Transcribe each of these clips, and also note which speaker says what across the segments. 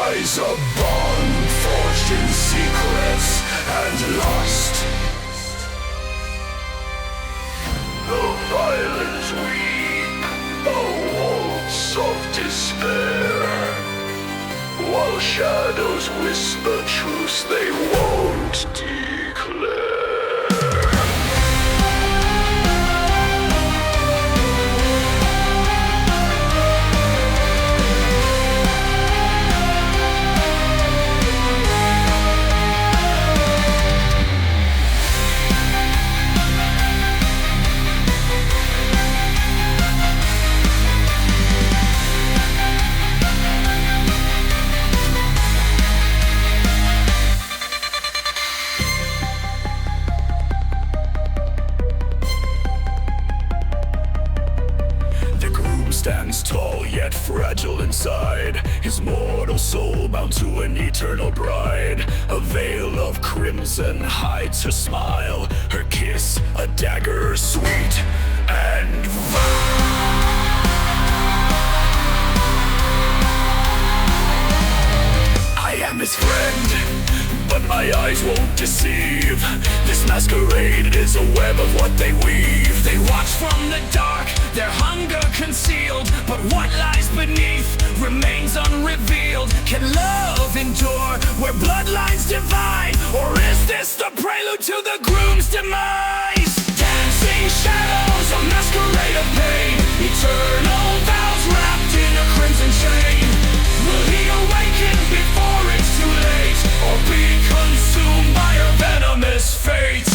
Speaker 1: ties a bond forged in secrets and lust. The violence weep a waltz of despair, while shadows whisper truths they won't declare. Stands tall yet fragile inside, his mortal soul bound to an eternal bride. A veil of crimson hides her smile, her kiss a dagger sweet and vile. I am his friend, but my eyes won't deceive. This masquerade is a web of what they weave. They watch from the dark, their hunger concealed, but what lies beneath remains unrevealed. Can love endure where bloodlines divide, or is this the prelude to the groom's demise? Dancing shadows, a masquerade of pain, eternal vows wrapped in a crimson chain. Will he awaken before it's too late, or be consumed by her venomous fate?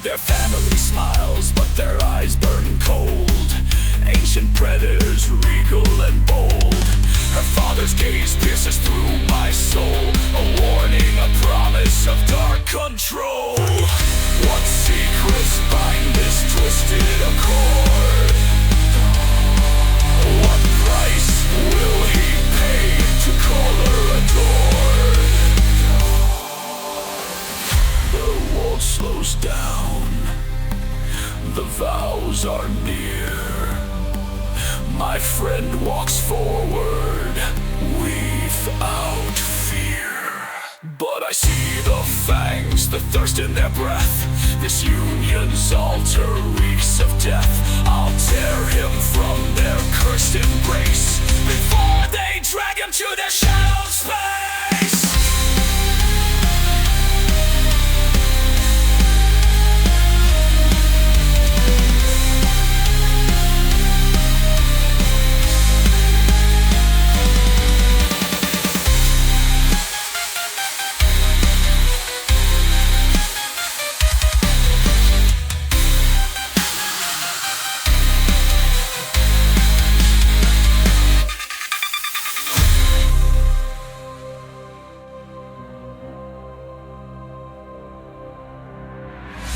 Speaker 1: Their family smiles, but their eyes burn cold. Ancient predators, regal and bold. Her father's gaze pierces through my soul, a warning, a promise of dark control. What secrets bind this twisted accord? What price will he pay to call her adored? The world slows down, the vows are near. My friend walks forward without fear. But I see the fangs, the thirst in their breath. This union's altar reeks of death. I'll tear him from their cursed embrace before they drag him to their shadow space.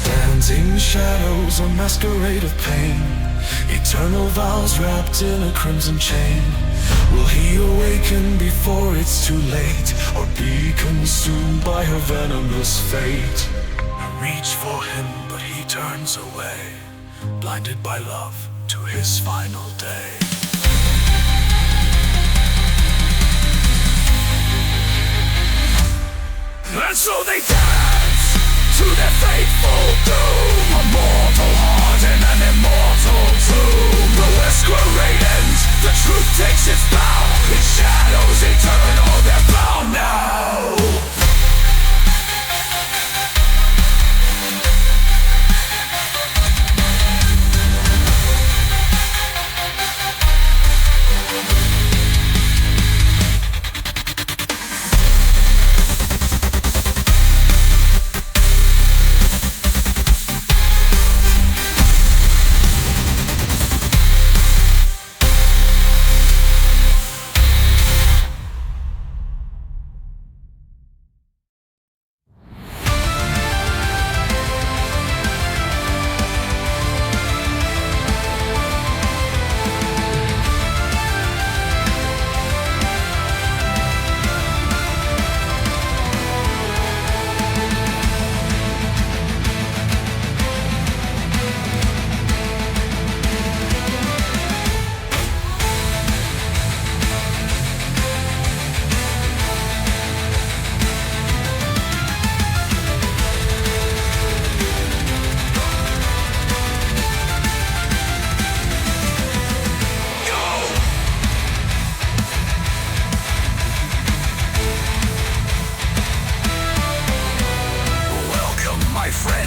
Speaker 2: Dancing shadows, a masquerade of pain, eternal vows wrapped in a crimson chain. Will he awaken before it's too late, or be consumed by her venomous fate? I reach for him, but he turns away, blinded by love to his final day.
Speaker 1: And so they dance to their fateful doom, a mortal heart in an immortal tomb. The masquerade ends, the truth takes its bow. In shadows eternal, they're bound now.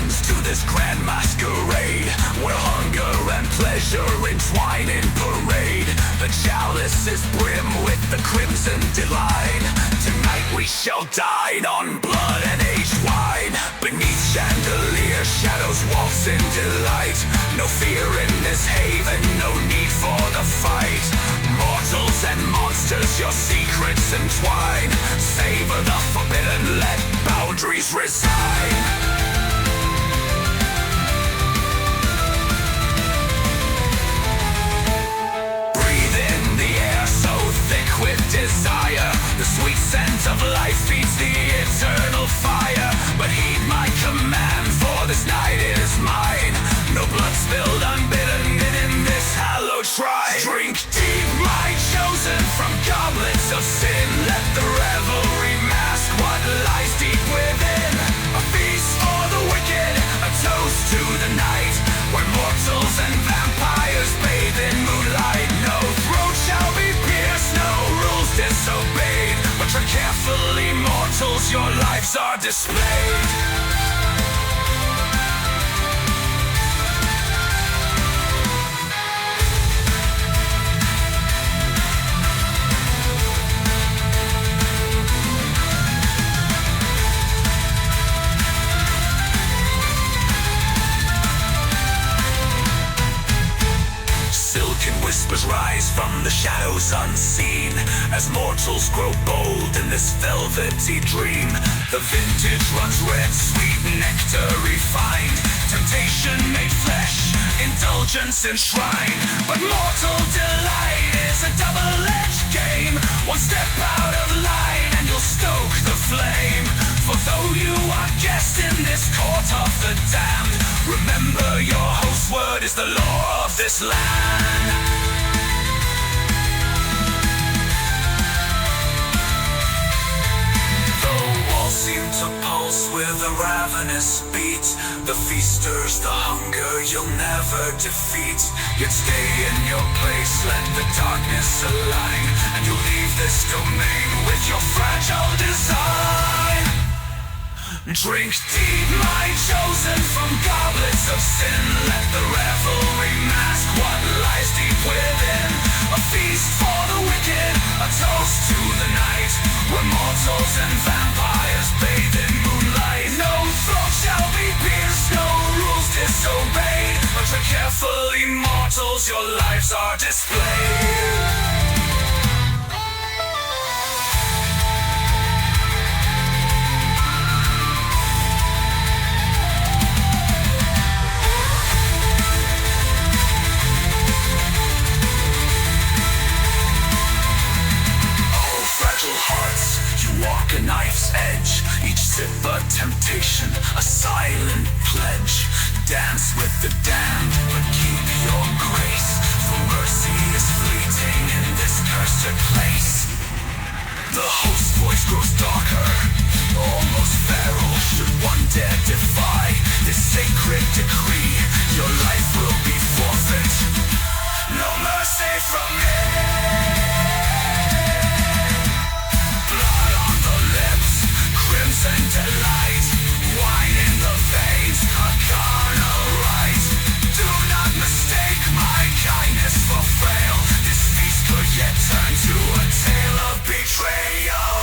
Speaker 1: entrance to this grand masquerade, where hunger and pleasure entwine in parade. The chalice is brim with the crimson delight. Tonight we shall dine on blood and aged wine. Beneath chandelier shadows waltz in delight. No fear in this haven, no need for the fight. Mortals and monsters, your secrets entwine. Savor the forbidden, let boundaries reside. With desire, the sweet scent of life feeds the eternal fire. But heed my command, for this night is mine. No blood spilled unbidden in this hallowed shrine. Drink deep, my chosen, from goblets of sin. Let the revelry mask what lies deep within. A feast for the wicked, a toast to the night, where mortals and vampires bathe in moonlight. No throat shall be pierced, no rules disobeyed, but tread carefully, mortals, your lives are displayed. Whispers rise from the shadows unseen, as mortals grow bold in this velvety dream. The vintage runs red, sweet nectar refined, temptation made flesh, indulgence enshrined. But mortal delight is a double-edged game. One step out of line and you'll stoke the flame. For though you are guest in this court of the damned, remember your host word is the law of this land. Seem to pulse with a ravenous beat. The feasters, the hunger you'll never defeat. Yet stay in your place, let the darkness align, and you'll leave this domain with your fragile design. Drink deep, my chosen, from goblets of sin. Let the revelry mask what lies deep within. A feast for the wicked, a toast to the night, where mortals and vampires bathe in moonlight. No throat shall be pierced, no rules disobeyed, but tread carefully, mortals, your lives are displayed. Hearts, you walk a knife's edge, each sip a temptation, a silent pledge. Dance with the damned, but keep your grace, for mercy is fleeting in this cursed place. The host's voice grows darker, almost feral. Should one dare defy this sacred decree, your life will be forfeit. No mercy from me. Crimson delight, wine in the veins, a carnal rite. Do not mistake my kindness for frail. This feast could yet turn to a tale of betrayal.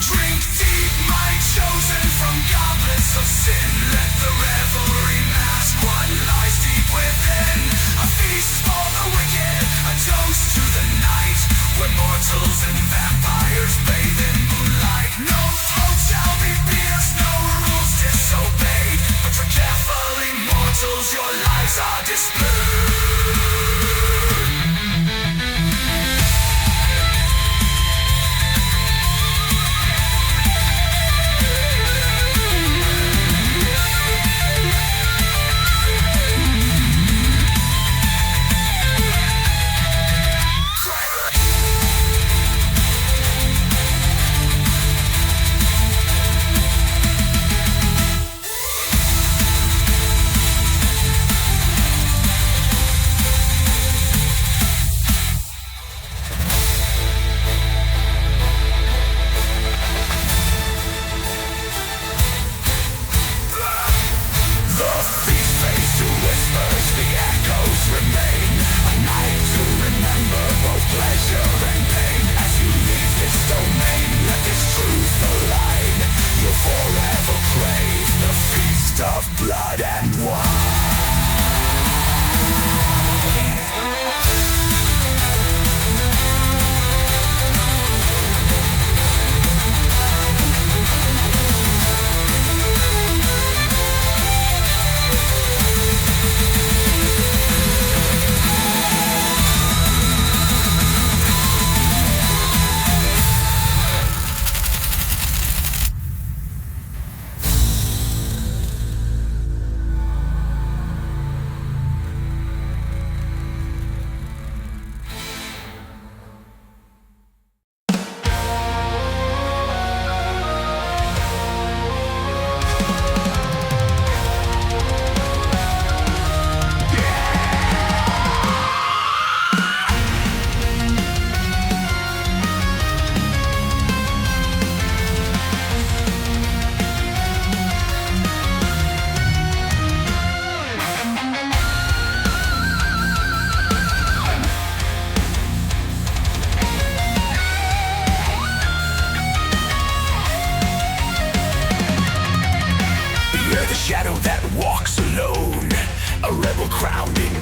Speaker 1: Drink deep, my chosen, from goblets of sin. Let the revelry mask what lies deep within. A feast for the wicked, a toast to the night, where mortals and vampires bathe in moonlight. No throat shall be pierced, no rules disobeyed, but tread carefully, mortals, your lives are displayed.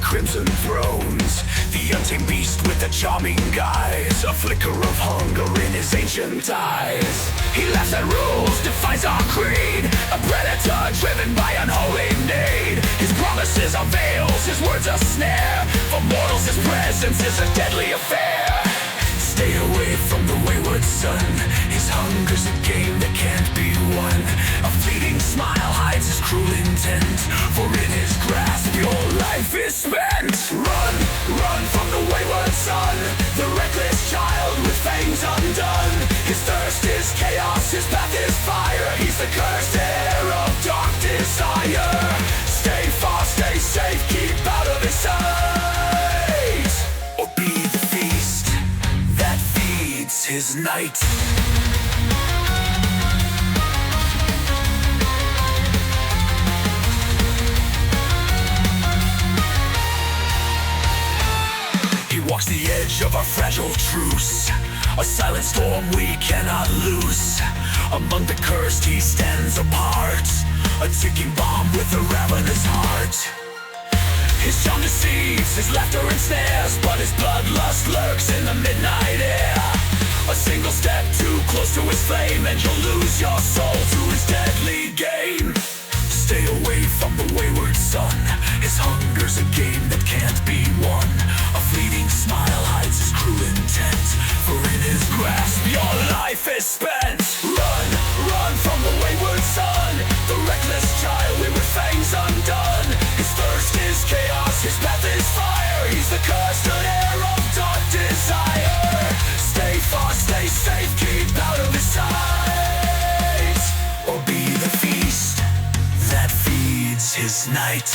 Speaker 1: crimson thrones. The untamed beast with the charming guise, a flicker of hunger in his ancient eyes. He laughs at rules, defies our creed, a predator driven by unholy need. His promises are veils, his words a snare. For mortals his presence is a deadly affair. Stay away from the wayward son, his hunger's a game that can't be won. A fleeting smile hides his cruel intent, for in his grasp your life is spent. Run, run from the wayward son, the reckless child with fangs undone. His thirst is chaos, his path is fire. He's the cursed heir of dark desire. Stay far, stay safe, keep out of his sight, or be the feast that feeds his night. He walks the edge of our fragile truce, a silent storm we cannot lose. Among the cursed he stands apart, a ticking bomb with a ravenous heart. His charm deceives, his laughter ensnares, but his bloodlust lurks in the midnight air. A single step too close to his flame, and you'll lose your soul to his deadly game. Stay away from the wayward son, his hunger's a game that can't be won. A fleeting smile hides his cruel intent, for in his grasp your life is spent. Run, run from the wayward son, the reckless child with fangs undone. His thirst is chaos, his path is fire. He's the cursed heir of dark desire. Stay far, stay safe, keep out of his sight, or be the feast that feeds his night.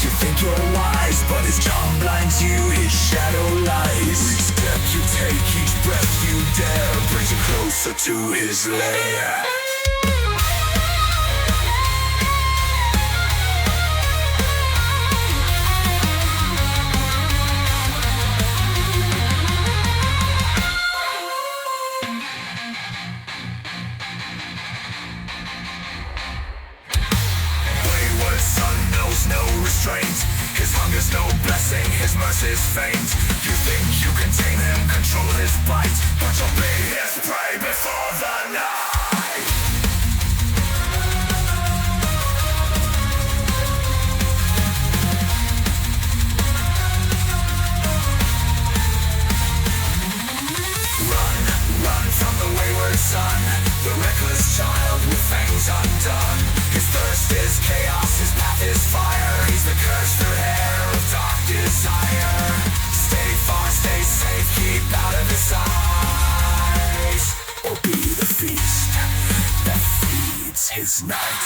Speaker 1: You think you're wise, but his charm blinds you, his shadow lies. Each step you take, each breath you dare, brings you closer to his lair. His hunger's no blessing, his mercy's faint. You think you can tame him, control his bite, but you'll be his prey before the night. Run, run from the wayward son, the reckless child with fangs undone. His thirst is chaos, his path is fire. He's the cursed heir of dark desire. Stay far, stay safe, keep out of his sight, or be the feast that feeds his night.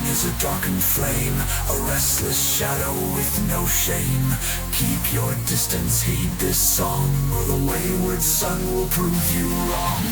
Speaker 1: Is a darkened flame, a restless shadow with no shame. Keep your distance, heed this song, or the wayward son will prove you wrong.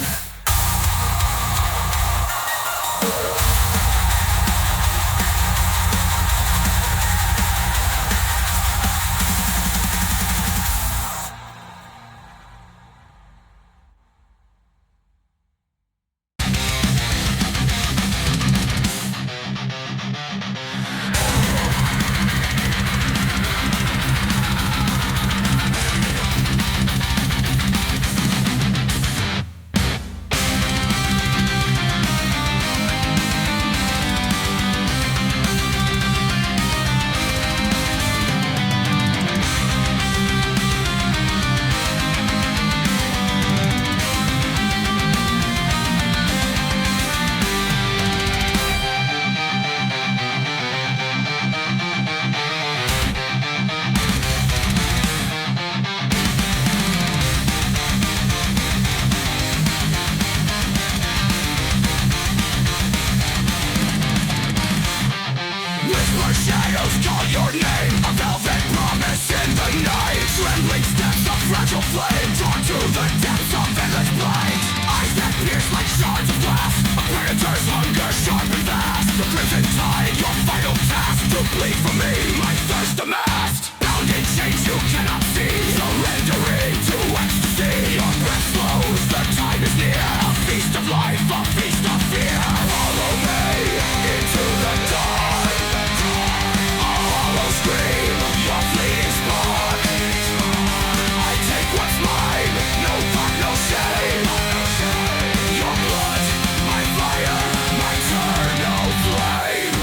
Speaker 1: flame, drawn to the depths of endless blight. Eyes that pierce like shards of glass, a predator's hunger sharp and vast. The crimson tide, your final task, to bleed for me, my thirst amassed. Bound in chains you cannot see, surrendering to ecstasy. Your breath slows, the time is near, a feast of life, a feast of fear. Follow me into the dark, a hollow scream, your fleeting spark. I take what's mine, no thought, no shame. Your blood, my fire, my eternal flame.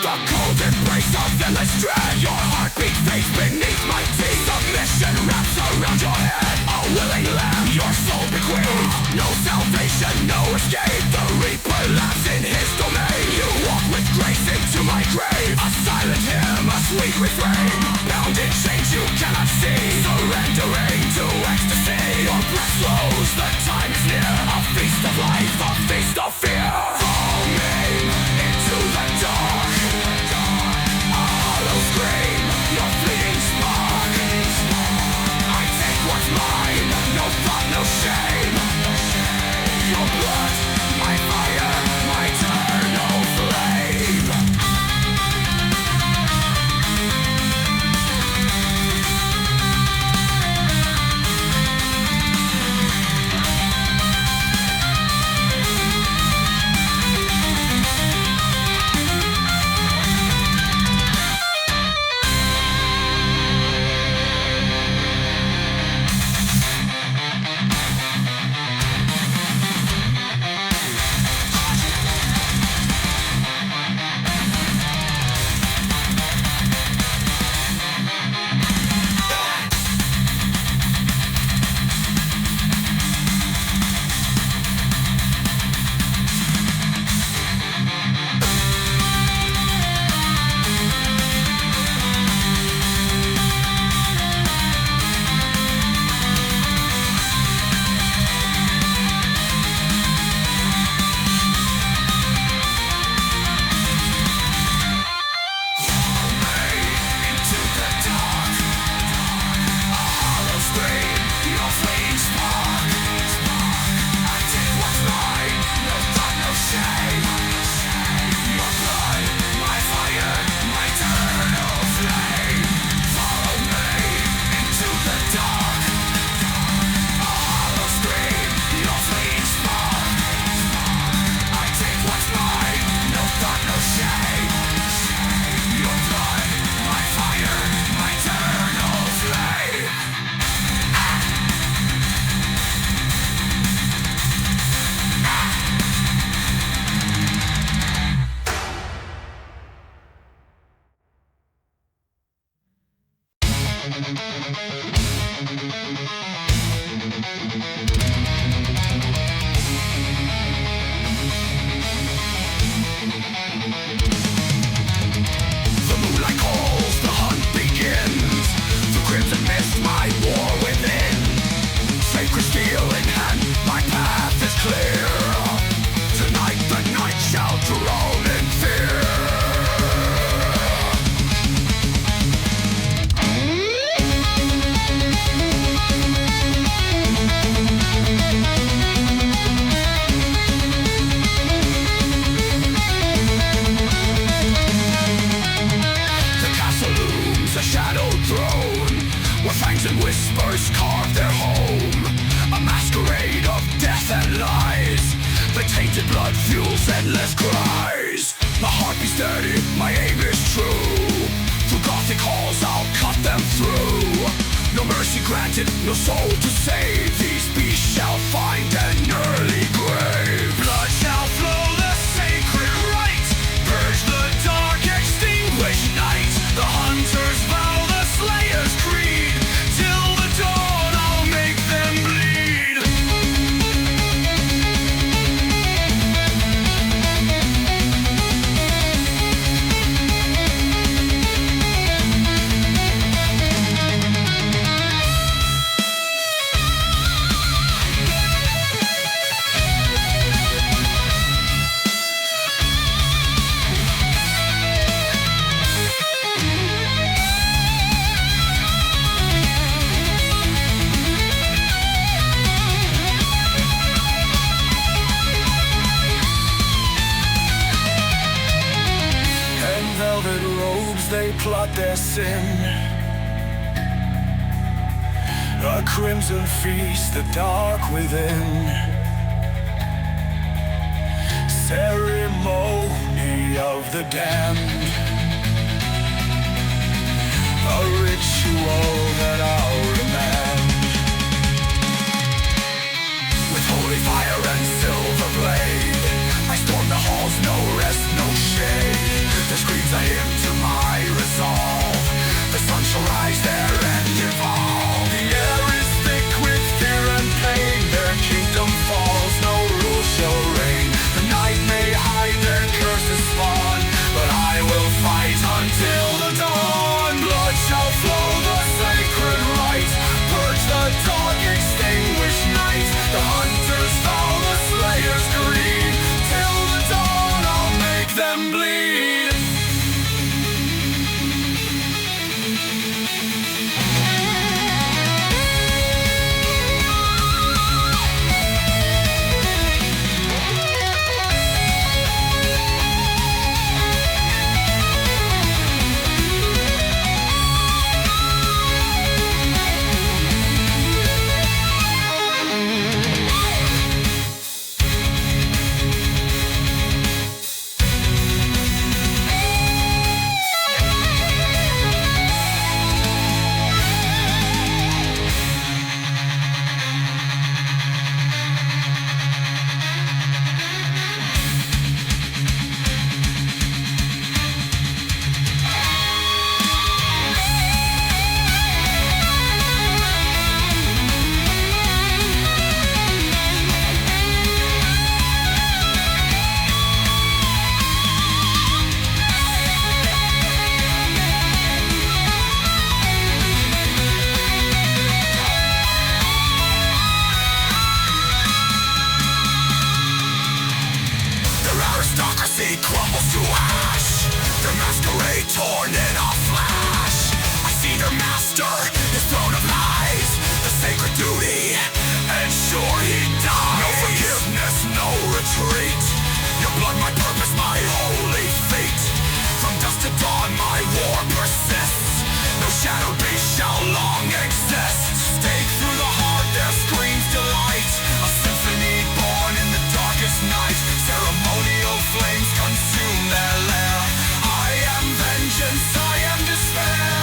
Speaker 1: The cold embrace of endless dread, your heartbeat fades beneath my teeth. Submission wraps around your head, a willing lamb, your soul bequeathed. No salvation, no escape, the reaper laughs in his domain. You walk with grace into my grave, a silent hymn, a sweet refrain. Bound in chains you cannot see, surrendering to ecstasy. Your breath slows, the time is near, a feast of life, a feast of fear. Follow me into the dark, a hollow scream, your fleeting spark. I take what's mine, no thought, no shame. Your blood, my fire, my eternal flame.
Speaker 2: as they plot their sin. A crimson feast, the dark within. Ceremony of the damned. A ritual that I'll remand. With holy fire and silver blade, I storm the halls, no rest, no shade. The screams a hymn to my resolve. The sun shall rise there and evolve. The air is thick with fear and pain. Their kingdom falls, no rule shall reign. The night may hide their curses spawn, but I will fight until the dawn. Blood shall flow, the sacred rite. Purge the dark, extinguish night. The hunters vow, the slayers greed. Till the dawn I'll make them bleed. Aristocracy crumbles to ash. Their masquerade torn in a flash. I see their master, his throne of lies. The sacred duty, ensure he dies. No forgiveness, no retreat. Your blood, my purpose, my holy fate. From dusk to dawn, my war persists. No shadow beast shall long exist. Stake through the heart, their screams delight. A symphony born in the darkest night. Ceremonial flames consume their lair. I am vengeance, I am despair.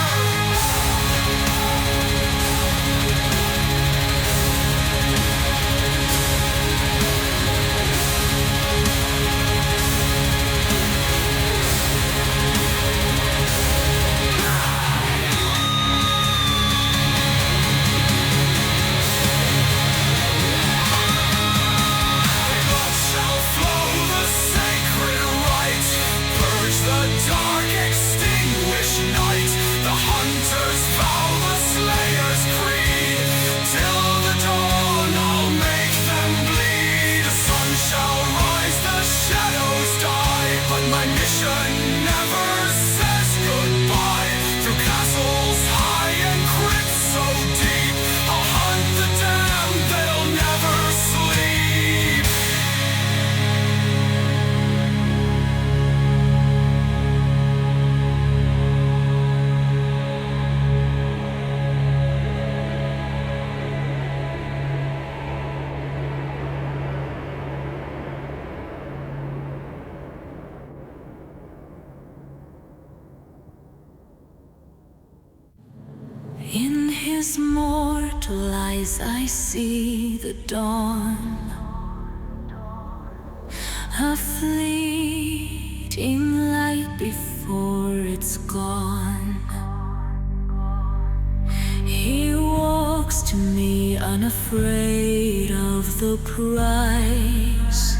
Speaker 3: In his mortal eyes I see the dawn, a fleeting light before it's gone. He walks to me unafraid of the price,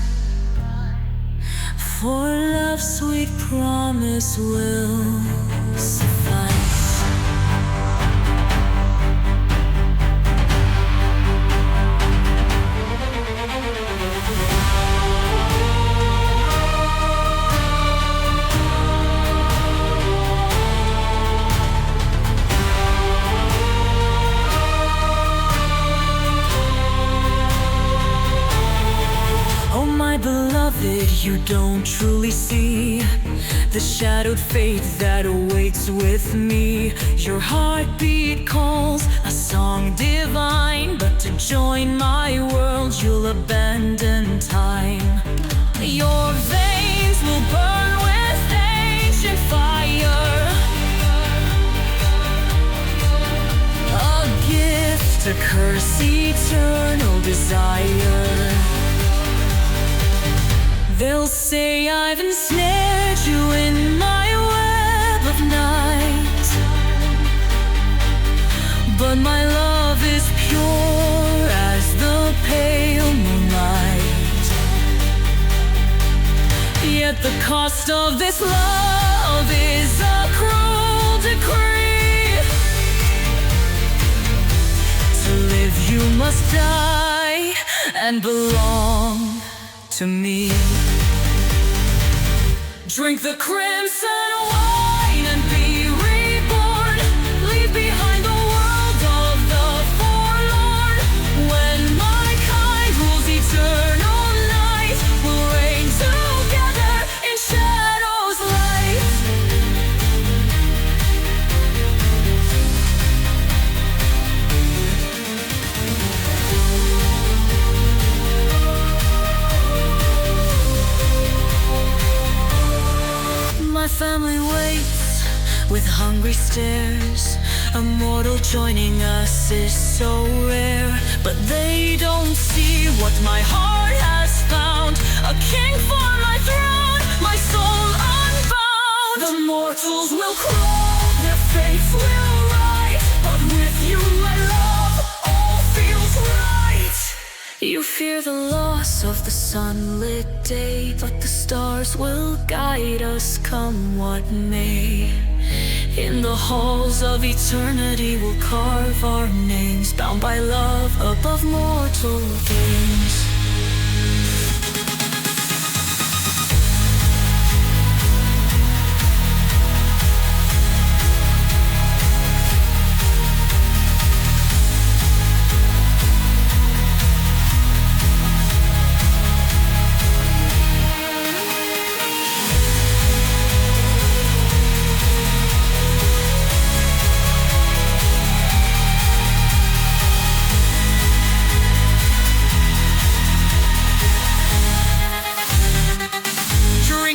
Speaker 3: for love's sweet promise will suffice. Oh my my beloved, you don't truly see the shadowed fate that awaits with me. Your heartbeat calls a song divine, but to join my world you'll abandon time. Your veins will burn with ancient fire, a gift, a curse, eternal desire. They'll say I've ensnared you in my web of night, but my love is pure as the pale moonlight. Yet the cost of this love is a cruel decree. To live you must die and belong to me. Drink the crimson wine and be reborn. Leave behind the world of the forlorn. When my kind rules eternal night, we'll reign together in shadows light. My family waits with hungry stares. A mortal joining us is so rare, but they don't see what my heart has found. A king for my throne, my soul unbound. The mortals will crawl, their fates will rise, but with you my love all feels right. You fear the loss of the sunlit day, but the stars will guide us come what may. In the halls of eternity we'll carve our names, bound by love above mortal games.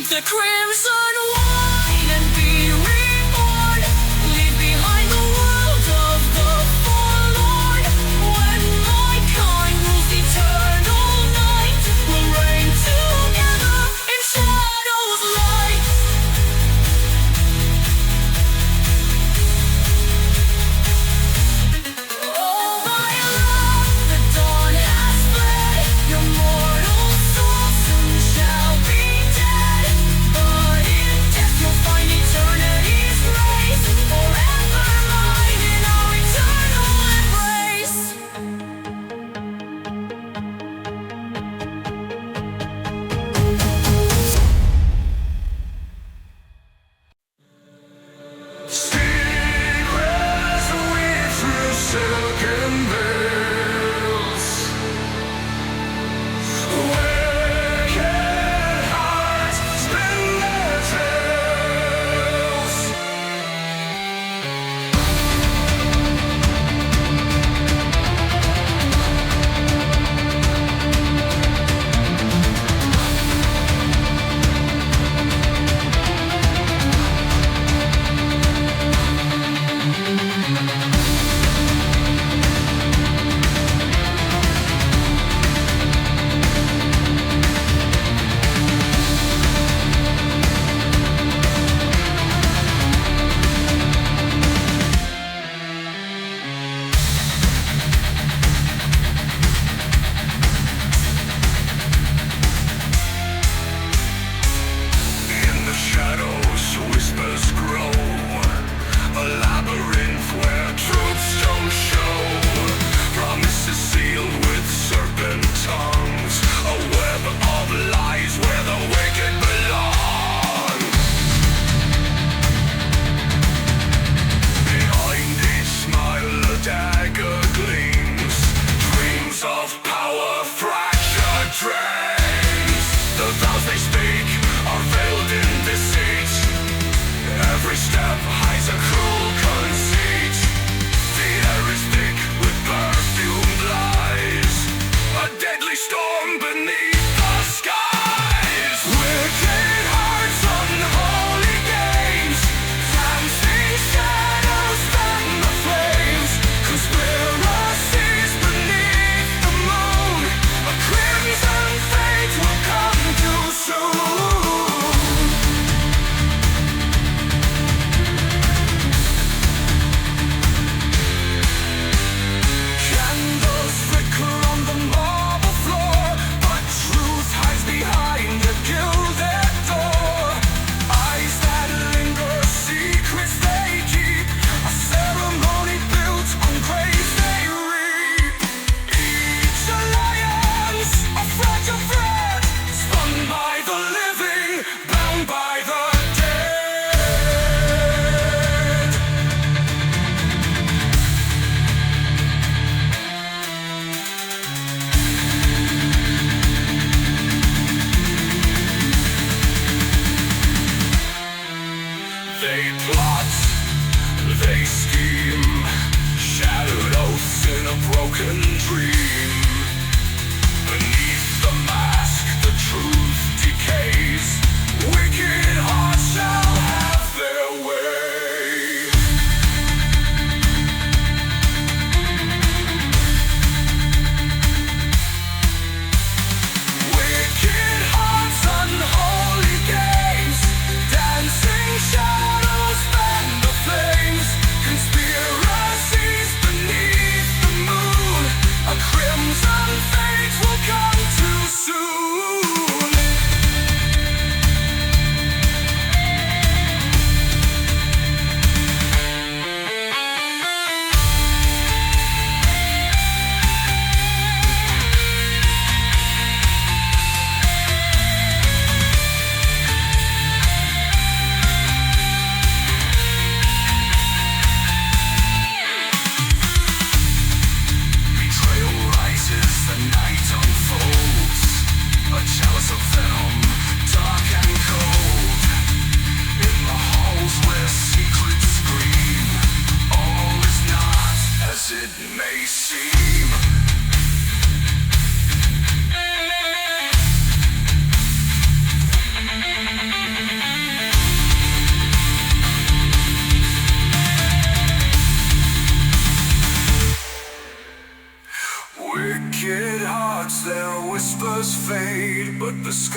Speaker 3: The crimson wine and be reborn. Leave behind the world of the forlorn. When my kind rules eternal night, we'll reign together in shadows light. Oh my love, the dawn has fled. Your mortal soul soon shall be dead. But in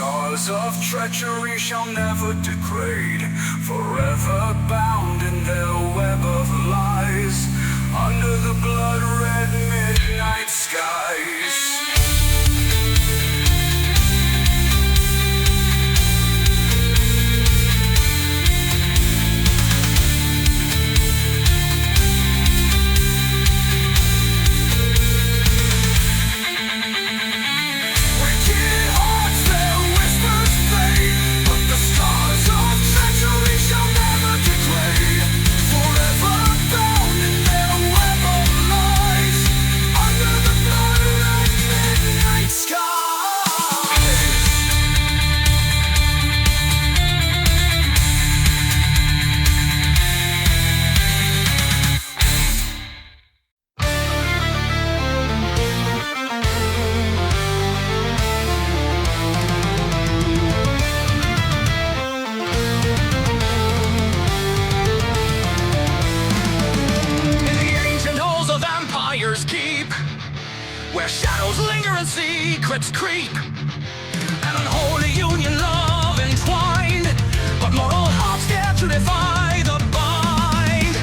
Speaker 2: scars of treachery shall never degrade, forever bound in their web of lies, under the blood-red midnight skies.
Speaker 1: Where shadows linger and secrets creep, an unholy union love entwined, but moral hearts dare to defy the bind.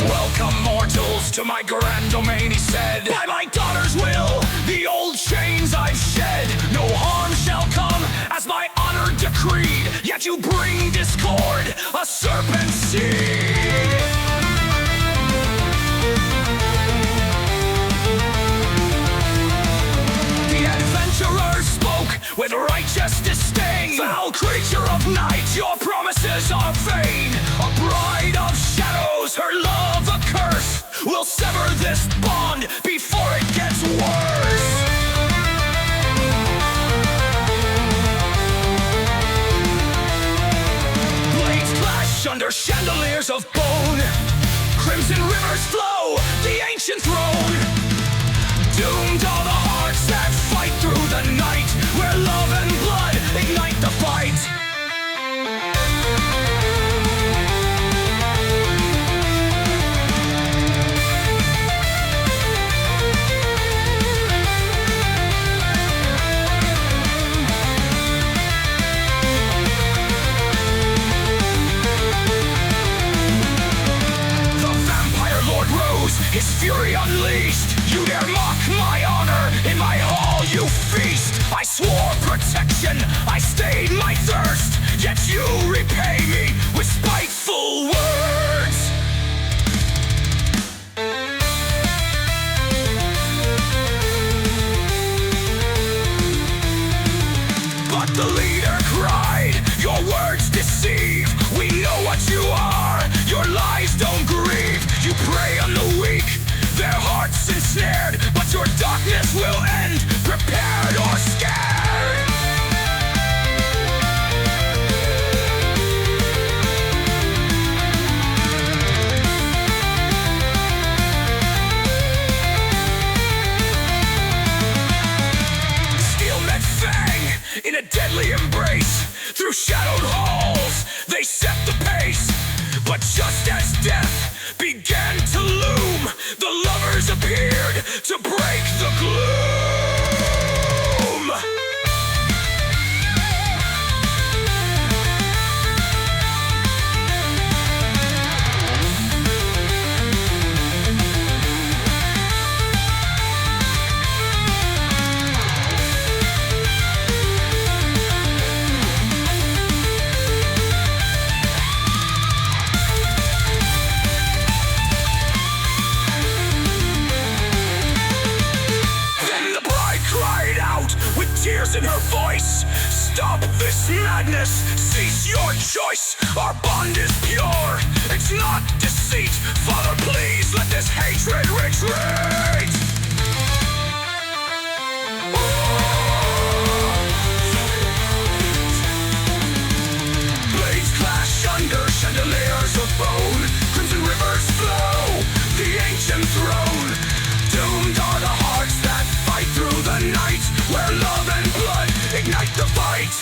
Speaker 1: Welcome mortals to my grand domain, he said. By my daughter's will, the old chains I've shed. No harm shall come as my honor decreed, yet you bring discord, a serpent's seed. The adventurer spoke with righteous disdain. Foul creature of night, your promises are vain. A bride of shadows, her love a curse. We'll sever this bond before it gets worse. Under chandeliers of bone, crimson rivers flow, the ancient throne. Doomed are the hearts that fight through the night, where love and blood ignite the fight. His fury unleashed, you dare mock my honor. In my hall you feast. I swore protection, I stayed my thirst, yet you repay me with spiteful words. But the leader cried, your words deceive. We know what you are, your lies don't grieve. You prey on the weak, their hearts ensnared, but your darkness will end, prepared or scared. Steel met fang in a deadly embrace. Through shadowed halls, they set the pace. But just as death began to loom, the lovers appeared to break the gloom. Tears in her voice, stop this madness, cease your choice. Our bond is pure, it's not deceit. Father, please let this hatred retreat. Blades clash under chandeliers of bone, crimson rivers flow, the ancient throne. Doomed are the hearts that fight through the night, where love and blood ignite the fight.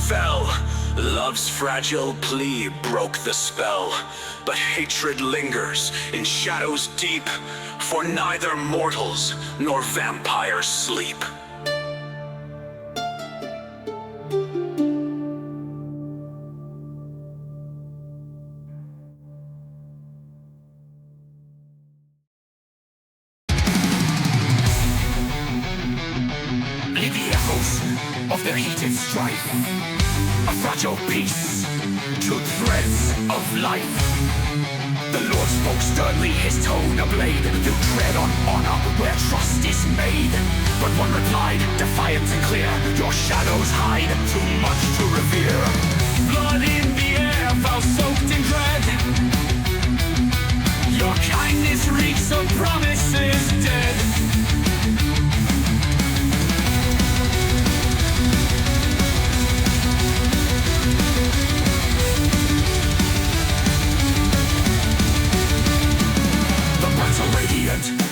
Speaker 1: fell. Love's fragile plea broke the spell, but hatred lingers in shadows deep, for neither mortals nor vampires sleep.
Speaker 2: In the echoes of their heated strife, a fragile peace to threads of life. The Lord spoke sternly, his tone a blade. You tread on honor where trust is made. But one replied, defiant and clear, your shadows hide too much to revere. Blood in the air, vows soaked in dread. Your kindness reeks of promises dead.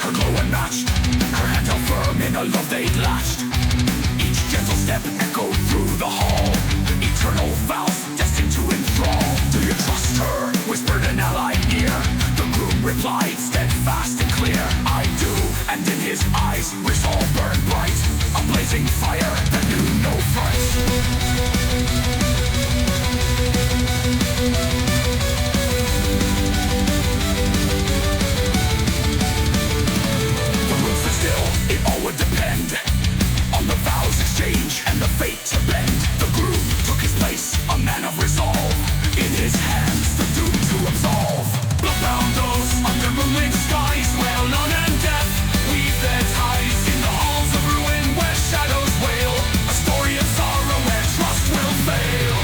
Speaker 2: Her glow unmatched, her hand held firm in a love they'd latched. Each gentle step echoed through the hall, eternal vows destined to enthrall. Do you trust her? Whispered an ally near. The groom replied, steadfast and clear, I do. And in his eyes resolve burned bright, a blazing fire that knew no price. It all would depend on the vows exchange and the fate to bend. The groom took his place, a man of resolve. In his hands, the doom to absolve. Bloodbound those under moonlit skies, where none and death weave their ties. In the halls of ruin where shadows wail, a story of sorrow where trust will fail.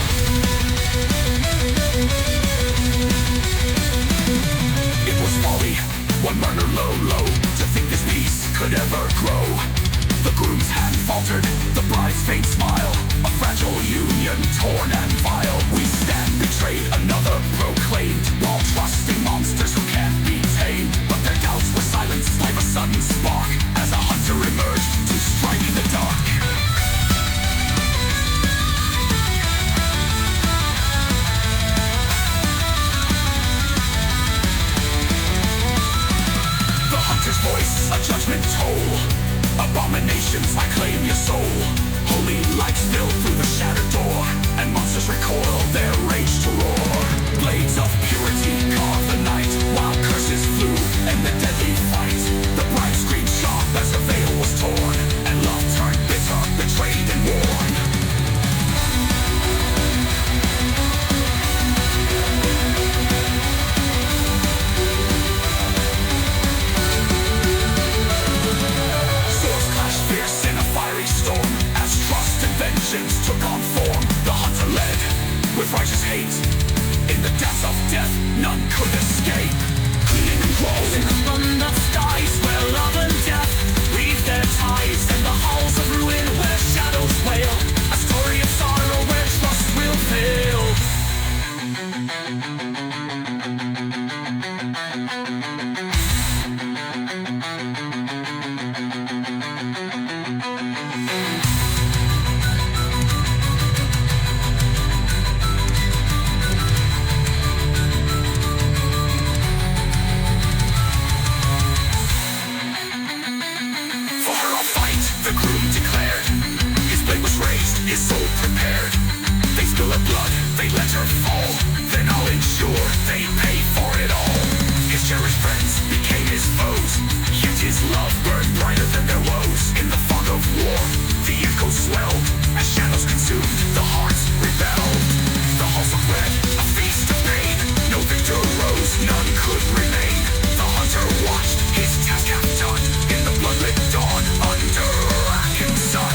Speaker 2: It was folly, one murder low, to think this peace could ever grow. The groom's hand faltered, the bride's faint smile, a fragile union torn and vile. We stand betrayed, another proclaimed, while trusting monsters who can't be tamed. But their doubts were silenced by the sudden spark, as a hunter emerged to strike the dark. The hunter's voice, a judgment toll. Abominations, I claim your soul. Holy light spilled through the shattered door, and monsters recoil, their rage to roar. Blades of purity carved the night, while curses flew in the deadly fight. The bride screamed sharp as the veil was torn, and love turned bitter, betrayed and worn. Vengeance took on form, the hunter led with righteous hate. In the depths of death, none could escape. Cleaning and crawling upon the skies, where love and death weave their ties. In the halls of ruin where shadows wail, a story of sorrow where trust will fail. His soul prepared. They spill her blood, they let her fall. Then I'll ensure they pay for it all. His cherished friends became his foes, yet his love burned brighter than their woes. In the fog of war, the echoes swelled, as shadows consumed, the hearts rebelled. The halls of red, a feast of pain. No victor rose, none could remain. The hunter watched, his task half done. In the bloodlit dawn, under racking sun.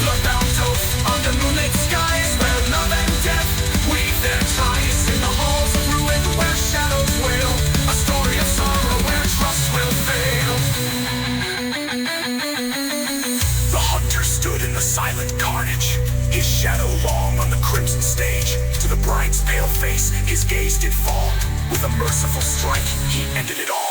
Speaker 2: Bloodbound toast under moonlit skies, where love and death weave their ties. In the halls of ruin where shadows wail, a story of sorrow where trust will fail. The hunter stood in the silent carnage, his shadow long on the crimson stage. To the bride's pale face his gaze did fall. With a merciful strike he ended it all.